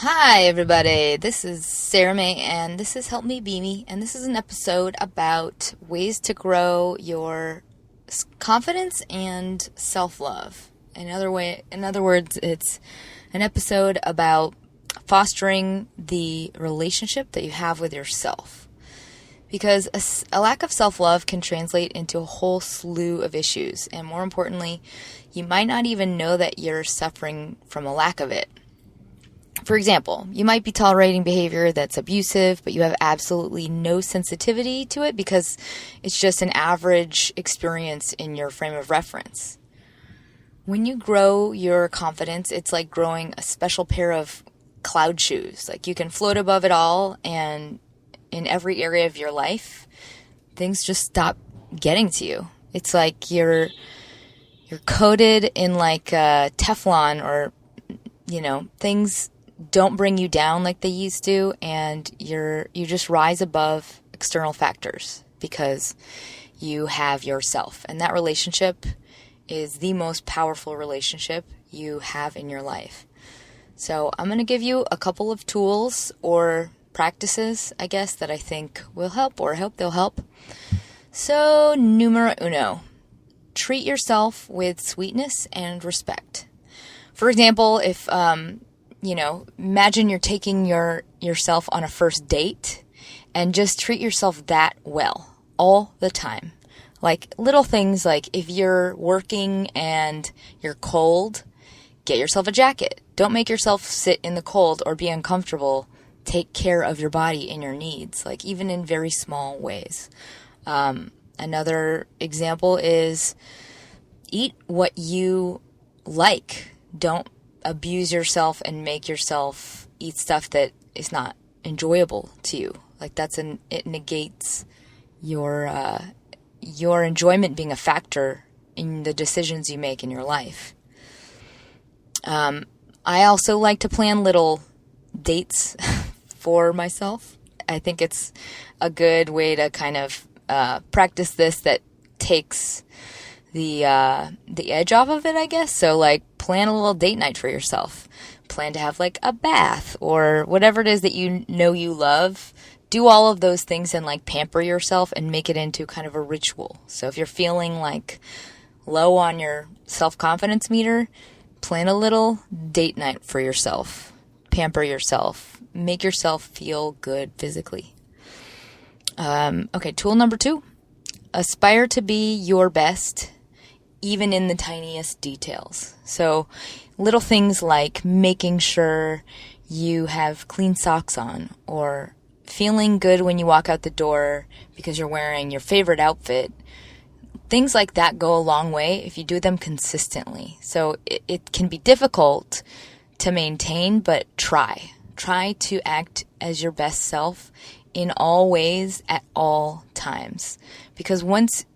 Hi, everybody. This is Sarah May, and this is Help Me Be Me, and this is an episode about ways to grow your confidence and self-love. In other words, it's an episode about fostering the relationship that you have with yourself. Because a lack of self-love can translate into a whole slew of issues, and more importantly, you might not even know that you're suffering from a lack of it. For example, you might be tolerating behavior that's abusive, but you have absolutely no sensitivity to it because it's just an average experience in your frame of reference. When you grow your confidence, it's like growing a special pair of cloud shoes. Like you can float above it all, and in every area of your life, things just stop getting to you. It's like you're coated in like Teflon, or things don't bring you down like they used to, and you just rise above external factors because you have yourself. And that relationship is the most powerful relationship you have in your life. So I'm going to give you a couple of tools or practices, I guess, that I think will help, or I hope they'll help. So, numero uno, treat yourself with sweetness and respect. For example, if imagine you're taking yourself on a first date, and just treat yourself that well all the time. Like little things like if you're working and you're cold, get yourself a jacket. Don't make yourself sit in the cold or be uncomfortable. Take care of your body and your needs, like even in very small ways. Another example is eat what you like. Don't abuse yourself and make yourself eat stuff that is not enjoyable to you. Like it negates your enjoyment being a factor in the decisions you make in your life. I also like to plan little dates for myself. I think it's a good way to kind of practice this that takes the edge off of it, I guess. So like plan a little date night for yourself. Plan to have like a bath or whatever it is that you know you love. Do all of those things and like pamper yourself and make it into kind of a ritual. So if you're feeling like low on your self-confidence meter, plan a little date night for yourself. Pamper yourself. Make yourself feel good physically. Okay, tool number 2. Aspire to be your best, even in the tiniest details. So little things like making sure you have clean socks on, or feeling good when you walk out the door because you're wearing your favorite outfit. Things like that go a long way if you do them consistently. So it can be difficult to maintain, but try. Try to act as your best self in all ways at all times. Because once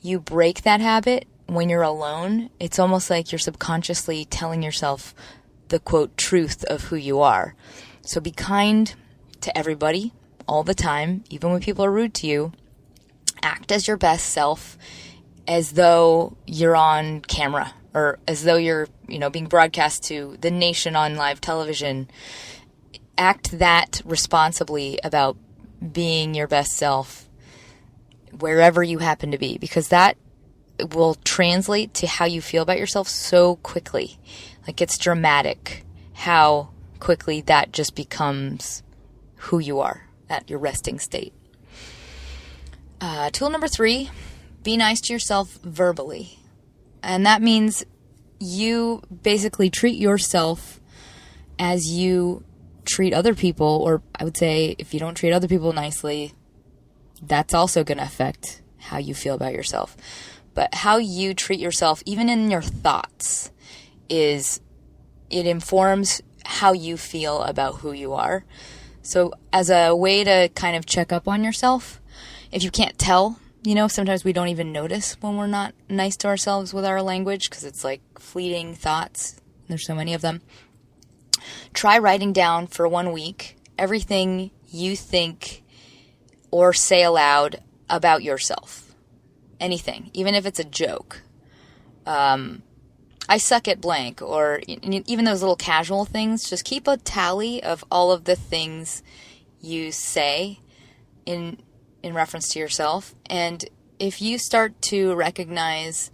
you break that habit, when you're alone, it's almost like you're subconsciously telling yourself the, quote, truth of who you are. So be kind to everybody all the time, even when people are rude to you. Act as your best self as though you're on camera, or as though you're, being broadcast to the nation on live television. Act that responsibly about being your best self wherever you happen to be, because that will translate to how you feel about yourself so quickly. Like it's dramatic how quickly that just becomes who you are at your resting state. Tool number 3, be nice to yourself verbally. And that means you basically treat yourself as you treat other people, or I would say if you don't treat other people nicely, that's also going to affect how you feel about yourself. But how you treat yourself, even in your thoughts, it informs how you feel about who you are. So as a way to kind of check up on yourself, if you can't tell, sometimes we don't even notice when we're not nice to ourselves with our language because it's like fleeting thoughts. There's so many of them. Try writing down for 1 week everything you think or say aloud about yourself. Anything, even if it's a joke. I suck at blank, or even those little casual things. Just keep a tally of all of the things you say in reference to yourself. And if you start to recognize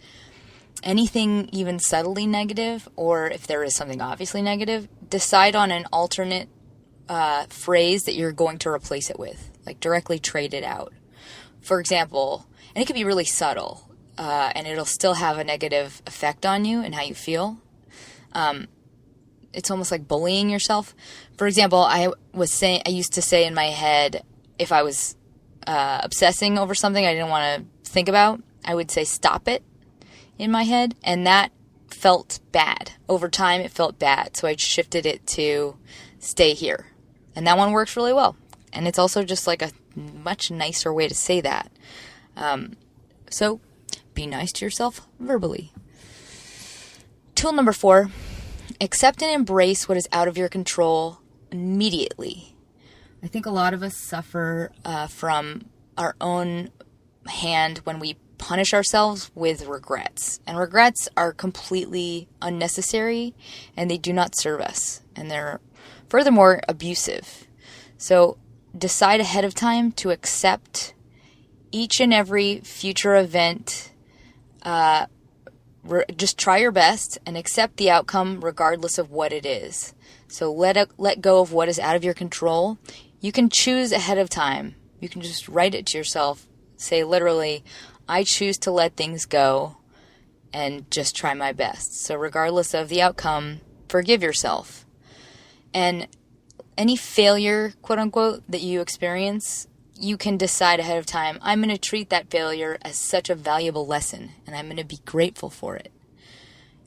anything even subtly negative, or if there is something obviously negative, decide on an alternate phrase that you're going to replace it with. Like directly trade it out. For example, and it could be really subtle, and it'll still have a negative effect on you and how you feel. It's almost like bullying yourself. For example, I used to say in my head, if I was obsessing over something I didn't want to think about, I would say stop it in my head, and that felt bad. Over time, it felt bad, so I shifted it to stay here. And that one works really well. And it's also just like a much nicer way to say that. So be nice to yourself verbally. Tool number 4, accept and embrace what is out of your control immediately. I think a lot of us suffer from our own hand when we punish ourselves with regrets. And regrets are completely unnecessary, and they do not serve us. And they're furthermore abusive. So decide ahead of time to accept each and every future event. Just try your best and accept the outcome regardless of what it is. So let go of what is out of your control. You can choose ahead of time. You can just write it to yourself. Say literally, I choose to let things go and just try my best. So regardless of the outcome, forgive yourself. And any failure, quote unquote, that you experience, you can decide ahead of time, I'm going to treat that failure as such a valuable lesson, and I'm going to be grateful for it.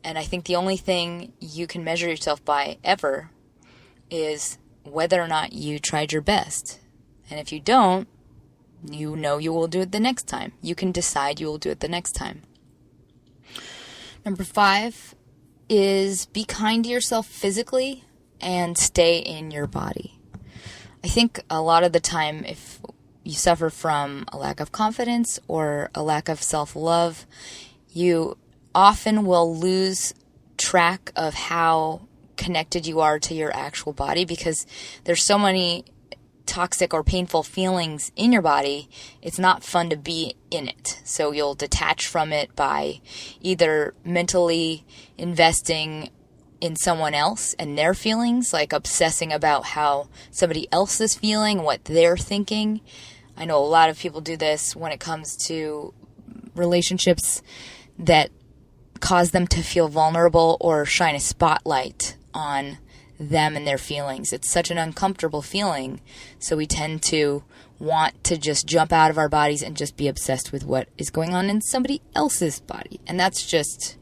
And I think the only thing you can measure yourself by ever is whether or not you tried your best. And if you don't, you know you will do it the next time. You can decide you will do it the next time. Number 5 is be kind to yourself physically and stay in your body. I think a lot of the time, if you suffer from a lack of confidence or a lack of self-love, you often will lose track of how connected you are to your actual body, because there's so many toxic or painful feelings in your body. It's not fun to be in it. So you'll detach from it by either mentally investing in someone else and their feelings, like obsessing about how somebody else is feeling, what they're thinking. I know a lot of people do this when it comes to relationships that cause them to feel vulnerable or shine a spotlight on them and their feelings. It's such an uncomfortable feeling, so we tend to want to just jump out of our bodies and just be obsessed with what is going on in somebody else's body. And that's just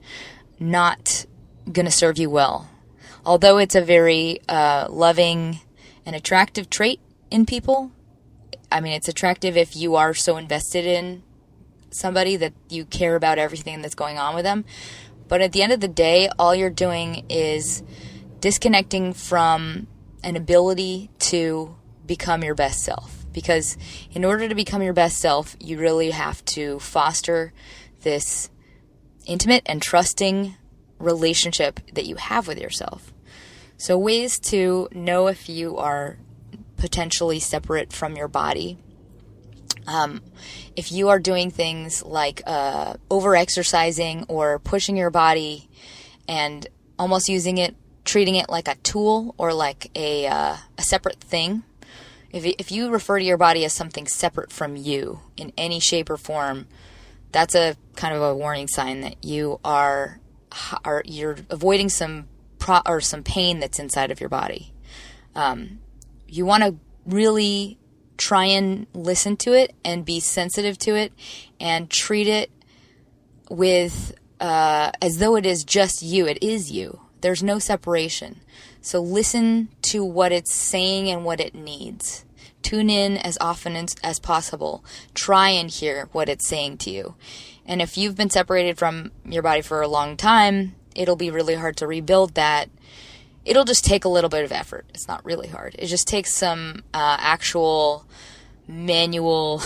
not going to serve you well. Although it's a very loving and attractive trait in people. I mean, it's attractive if you are so invested in somebody that you care about everything that's going on with them. But at the end of the day, all you're doing is disconnecting from an ability to become your best self. Because in order to become your best self, you really have to foster this intimate and trusting relationship that you have with yourself. So ways to know if you are potentially separate from your body. If you are doing things like over-exercising or pushing your body and almost treating it like a tool or like a separate thing, if you refer to your body as something separate from you in any shape or form, that's a kind of a warning sign that you're avoiding some pain that's inside of your body. You want to really try and listen to it and be sensitive to it and treat it with as though it is just you. It is you. There's no separation. So listen to what it's saying and what it needs. Tune in as often as possible. Try and hear what it's saying to you. And if you've been separated from your body for a long time, it'll be really hard to rebuild that. It'll just take a little bit of effort. It's not really hard. It just takes some actual manual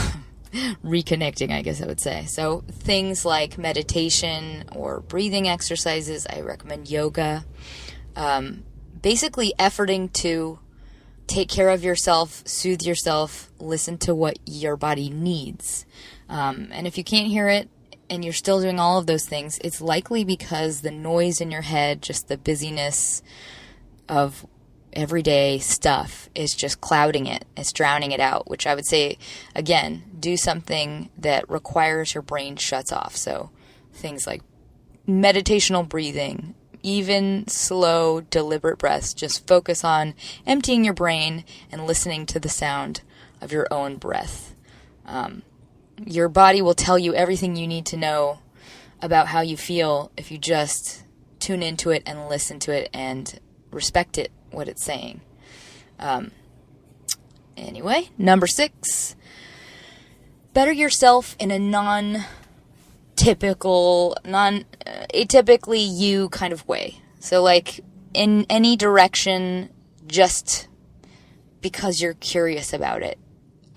reconnecting, I guess I would say. So things like meditation or breathing exercises. I recommend yoga. Basically efforting to take care of yourself, soothe yourself, listen to what your body needs. And if you can't hear it and you're still doing all of those things, it's likely because the noise in your head, just the busyness of everyday stuff is just clouding it. It's drowning it out, which I would say, again, do something that requires your brain shuts off. So things like meditational breathing, even slow, deliberate breaths. Just focus on emptying your brain and listening to the sound of your own breath. Your body will tell you everything you need to know about how you feel if you just tune into it and listen to it and respect it, what it's saying. Anyway, number 6, better yourself in a atypically you kind of way. So like in any direction, just because you're curious about it.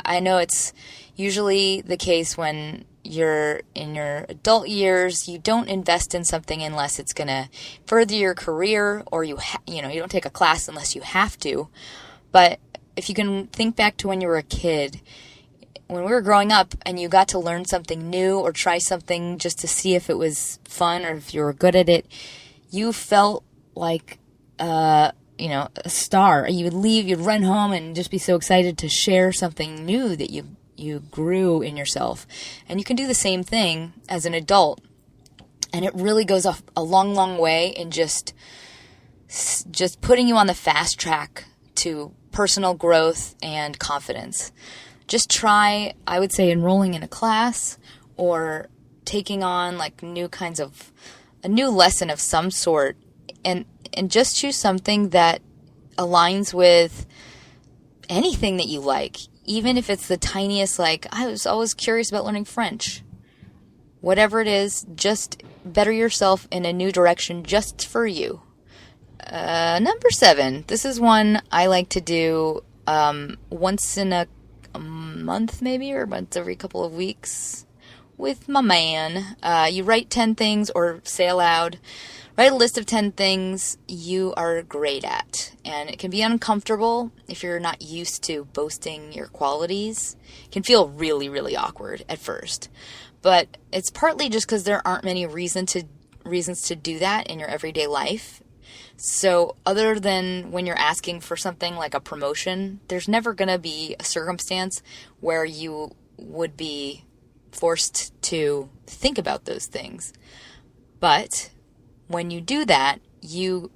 I know it's usually the case when you're in your adult years, you don't invest in something unless it's going to further your career, or you don't take a class unless you have to. But if you can think back to when you were a kid, when we were growing up and you got to learn something new or try something just to see if it was fun or if you were good at it, you felt like a star. You would leave, you'd run home and just be so excited to share something new that you grew in yourself. And you can do the same thing as an adult. And it really goes a long, long way in just putting you on the fast track to personal growth and confidence. Just try, I would say, enrolling in a class or taking on like a new lesson of some sort, and just choose something that aligns with anything that you like. Even if it's the tiniest, like, I was always curious about learning French. Whatever it is, just better yourself in a new direction just for you. Number 7. This is one I like to do once in a month maybe, or once every couple of weeks with my man. You write 10 things, or say aloud, write a list of 10 things you are great at. And it can be uncomfortable if you're not used to boasting your qualities. It can feel really, really awkward at first. But it's partly just because there aren't many reasons to do that in your everyday life. So other than when you're asking for something like a promotion, there's never going to be a circumstance where you would be forced to think about those things. But when you do that, you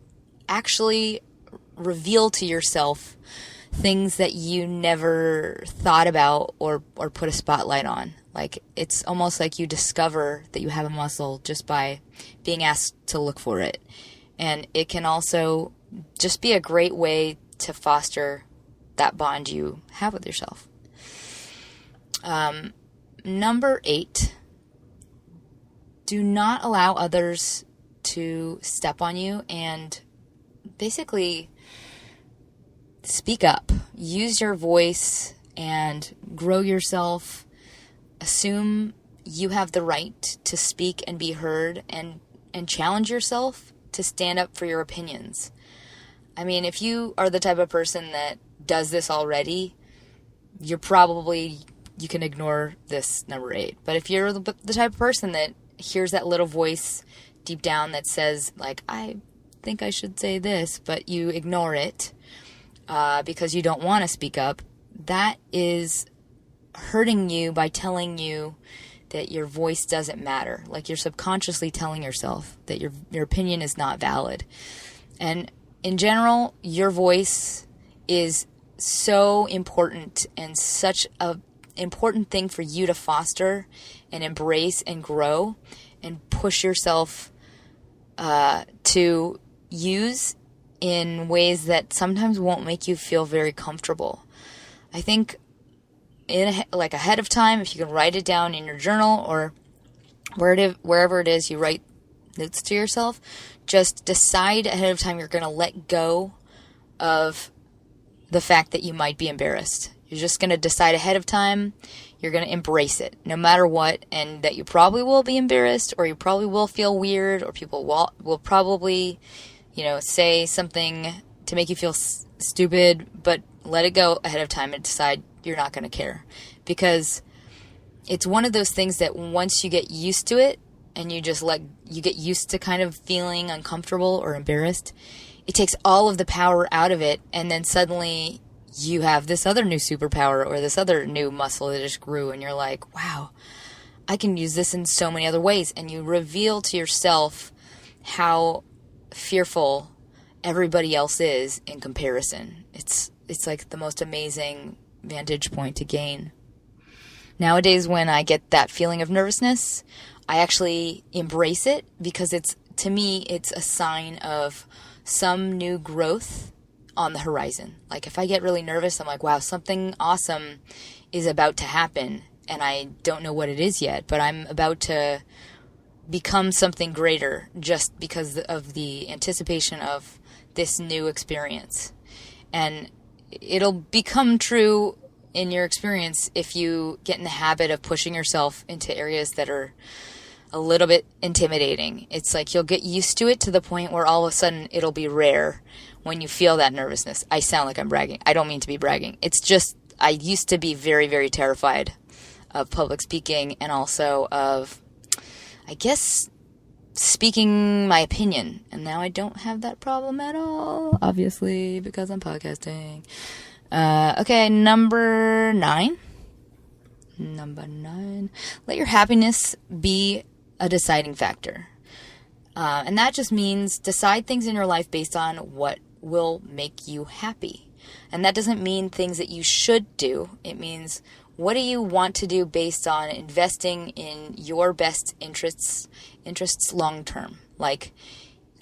actually reveal to yourself things that you never thought about or put a spotlight on. Like, it's almost like you discover that you have a muscle just by being asked to look for it. And it can also just be a great way to foster that bond you have with yourself. Number 8, do not allow others to step on you, and basically speak up. Use your voice and grow yourself. Assume you have the right to speak and be heard, and challenge yourself to stand up for your opinions. I mean, if you are the type of person that does this already, you can ignore this number 8. But if you're the type of person that hears that little voice deep down that says, like, I think I should say this, but you ignore it because you don't want to speak up, that is hurting you by telling you that your voice doesn't matter. Like, you're subconsciously telling yourself that your opinion is not valid. And in general, your voice is so important and such a important thing for you to foster and embrace and grow and push yourself to use in ways that sometimes won't make you feel very comfortable. I think ahead of time, if you can write it down in your journal or wherever it is you write notes to yourself, just decide ahead of time you're going to let go of the fact that you might be embarrassed. You're just going to decide ahead of time. You're going to embrace it no matter what, and that you probably will be embarrassed, or you probably will feel weird, or people will probably, say something to make you feel stupid, but let it go ahead of time and decide you're not going to care. Because it's one of those things that once you get used to it, and you get used to kind of feeling uncomfortable or embarrassed, it takes all of the power out of it, and then suddenly you have this other new superpower or this other new muscle that just grew, and you're like, wow, I can use this in so many other ways. And you reveal to yourself how fearful everybody else is in comparison. It's like the most amazing vantage point to gain. Nowadays, when I get that feeling of nervousness, I actually embrace it, because to me, it's a sign of some new growth on the horizon. Like if I get really nervous, I'm like, wow, something awesome is about to happen, and I don't know what it is yet, but I'm about to become something greater just because of the anticipation of this new experience. And it'll become true in your experience if you get in the habit of pushing yourself into areas that are a little bit intimidating. It's like you'll get used to it to the point where all of a sudden it'll be rare when you feel that nervousness. I sound like I'm bragging. I don't mean to be bragging. It's just I used to be very, very terrified of public speaking, and also of, I guess, speaking my opinion. And now I don't have that problem at all, obviously, because I'm podcasting. Okay, number 9. Let your happiness be a deciding factor. And that just means decide things in your life based on what will make you happy. And that doesn't mean things that you should do. It means, what do you want to do based on investing in your best interests long term? Like,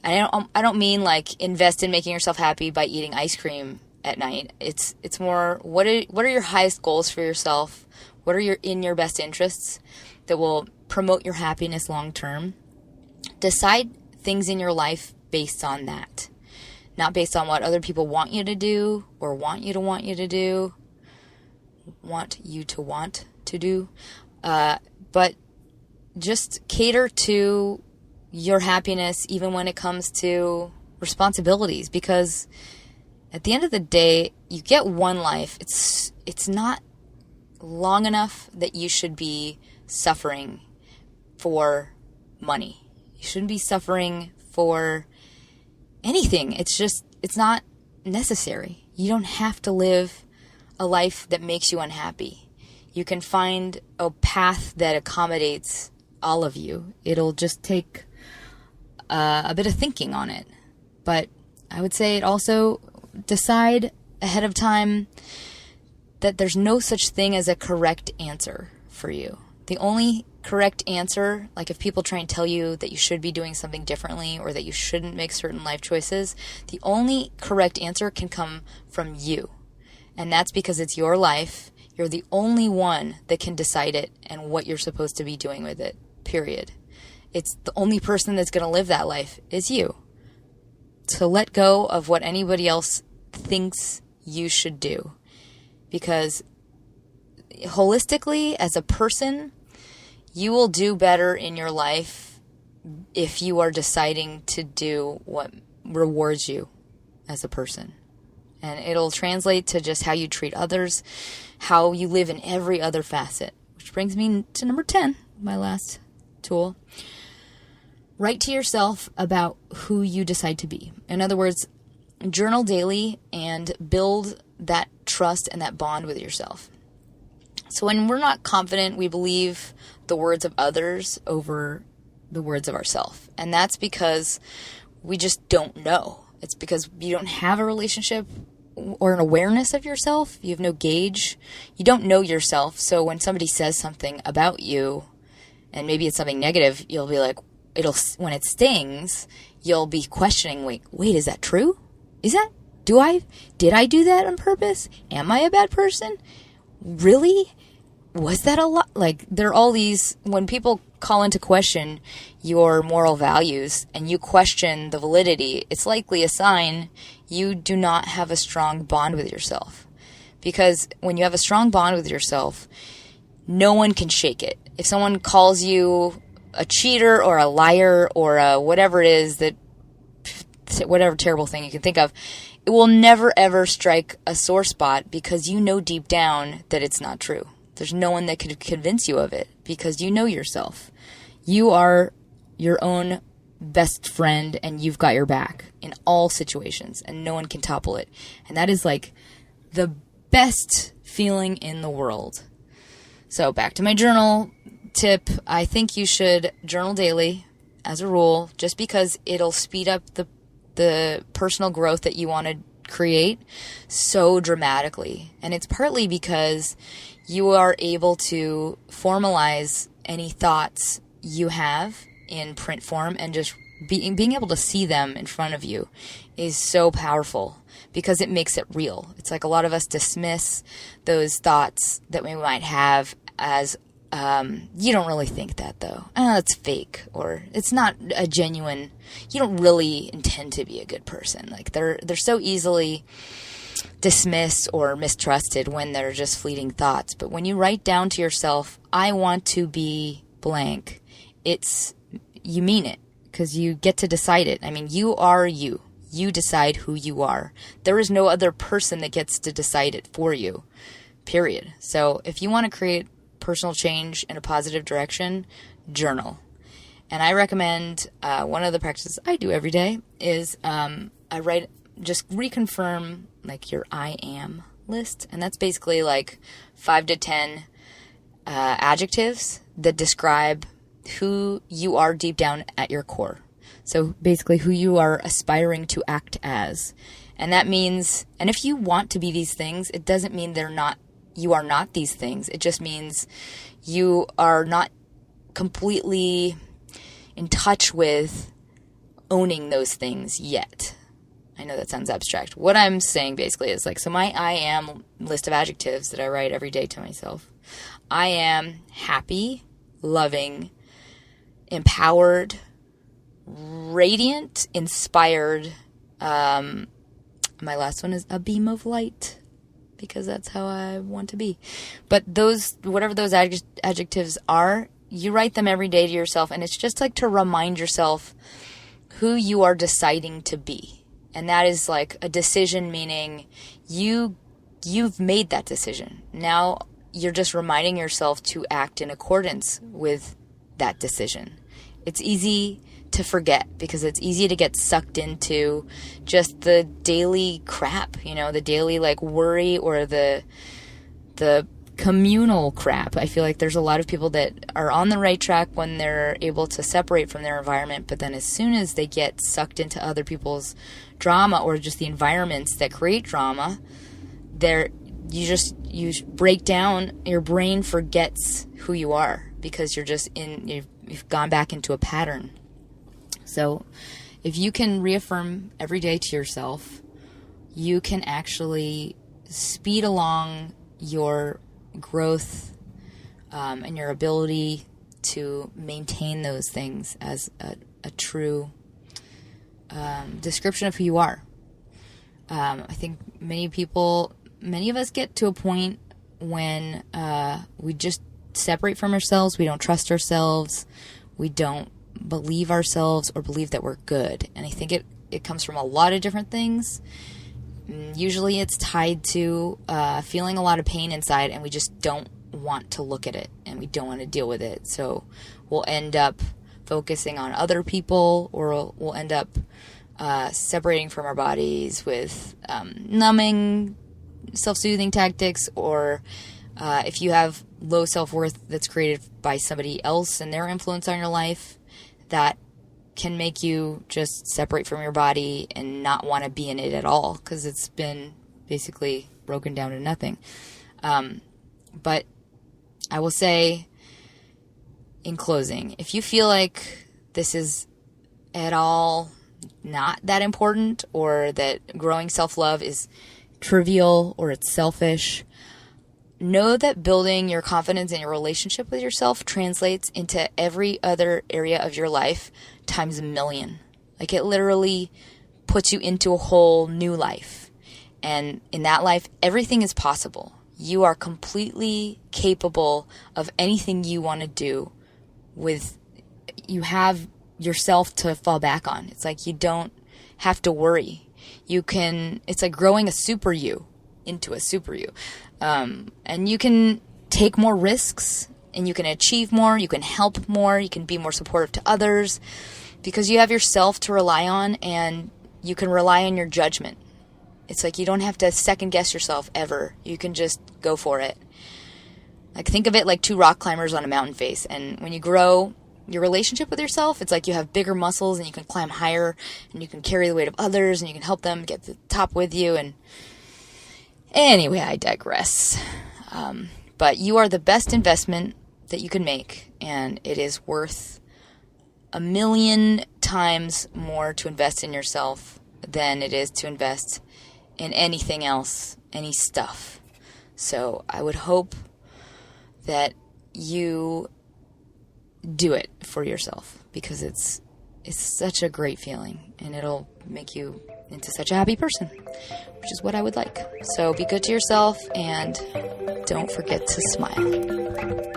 I don't mean like invest in making yourself happy by eating ice cream at night. It's more, what are your highest goals for yourself? What are in your best interests that will promote your happiness long term? Decide things in your life based on that. Not based on what other people want you to do, or want you to do. But just cater to your happiness even when it comes to responsibilities, because at the end of the day, you get one life. It's not long enough that you should be suffering for money. You shouldn't be suffering for anything. It's not necessary. You don't have to live a life that makes you unhappy. You can find a path that accommodates all of you. It'll just take a bit of thinking on it. But I would say it also decide ahead of time that there's no such thing as a correct answer for you. The only correct answer, like if people try and tell you that you should be doing something differently or that you shouldn't make certain life choices, the only correct answer can come from you. And that's because it's your life. You're the only one that can decide it and what you're supposed to be doing with it, period. It's the only person that's going to live that life is you. So let go of what anybody else thinks you should do. Because holistically, as a person, you will do better in your life if you are deciding to do what rewards you as a person. And it'll translate to just how you treat others, how you live in every other facet. Which brings me to number 10, my last tool. Write to yourself about who you decide to be. In other words, journal daily and build that trust and that bond with yourself. So when we're not confident, we believe the words of others over the words of ourselves. And that's because we just don't know. It's because you don't have a relationship or an awareness of yourself. You have no gauge. You don't know yourself. So when somebody says something about you, and maybe it's something negative, you'll be like, when it stings, you'll be questioning, wait, is that true? Did I do that on purpose? Am I a bad person? Really? Was that a lot? Like, there are all these, when people call into question your moral values and you question the validity, it's likely a sign you do not have a strong bond with yourself. Because when you have a strong bond with yourself, no one can shake it. If someone calls you a cheater or a liar or whatever it is, whatever terrible thing you can think of, it will never ever strike a sore spot because you know deep down that it's not true. There's no one that could convince you of it because you know yourself. You are your own best friend and you've got your back in all situations and no one can topple it. And that is like the best feeling in the world. So back to my journal tip. I think you should journal daily as a rule, just because it'll speed up the personal growth that you want to create so dramatically. And it's partly because you are able to formalize any thoughts you have in print form, and just being able to see them in front of you is so powerful because it makes it real. It's like a lot of us dismiss those thoughts that we might have as you don't really think that though. It's fake, or it's not a genuine. You don't really intend to be a good person. Like they're so easily dismissed or mistrusted when they're just fleeting thoughts. But when you write down to yourself, I want to be blank, you mean it because you get to decide it. I mean, you are you. You decide who you are. There is no other person that gets to decide it for you, period. So if you want to create personal change in a positive direction, journal. And I recommend one of the practices I do every day is I write, just reconfirm like your I am list. And that's basically like 5 to 10 adjectives that describe who you are deep down at your core. So basically who you are aspiring to act as. And that means, and if you want to be these things, it doesn't mean you are not these things. It just means you are not completely in touch with owning those things yet. I know that sounds abstract. What I'm saying basically is like, so my I am list of adjectives that I write every day to myself. I am happy, loving, empowered, radiant, inspired. My last one is a beam of light, because that's how I want to be. But whatever those adjectives are, you write them every day to yourself, and it's just like to remind yourself who you are deciding to be. And that is like a decision, meaning you've made that decision. Now you're just reminding yourself to act in accordance with that decision. It's easy to forget because it's easy to get sucked into just the daily crap, the daily like worry or the communal crap. I feel like there's a lot of people that are on the right track when they're able to separate from their environment, but then as soon as they get sucked into other people's drama or just the environments that create drama, you break down, your brain forgets who you are because you've gone back into a pattern. So if you can reaffirm every day to yourself, you can actually speed along your growth and your ability to maintain those things as a true description of who you are. I think many of us get to a point when we just separate from ourselves. We don't trust ourselves. We don't believe ourselves or believe that we're good. And I think it comes from a lot of different things. Usually it's tied to feeling a lot of pain inside, and we just don't want to look at it and we don't want to deal with it. So we'll end up focusing on other people, or we'll end up separating from our bodies with numbing, self-soothing tactics, or if you have low self-worth that's created by somebody else and their influence on your life, that can make you just separate from your body and not want to be in it at all because it's been basically broken down to nothing. But I will say in closing, if you feel like this is at all not that important, or that growing self-love is trivial or it's selfish, know that building your confidence in your relationship with yourself translates into every other area of your life times a million. Like it literally puts you into a whole new life. And in that life, everything is possible. You are completely capable of anything you want to do you have yourself to fall back on. It's like you don't have to worry. It's like growing a super you into a super you. And you can take more risks, and you can achieve more, you can help more, you can be more supportive to others, because you have yourself to rely on, and you can rely on your judgment. It's like you don't have to second guess yourself ever. You can just go for it. Like, think of it like two rock climbers on a mountain face. And when you grow your relationship with yourself, it's like you have bigger muscles and you can climb higher and you can carry the weight of others and you can help them get to the top with you. And anyway, I digress. But you are the best investment that you can make, and it is worth 1,000,000 times more to invest in yourself than it is to invest in anything else, any stuff. So I would hope that you do it for yourself, because it's such a great feeling, and it'll make you into such a happy person, which is what I would like. So be good to yourself, and don't forget to smile.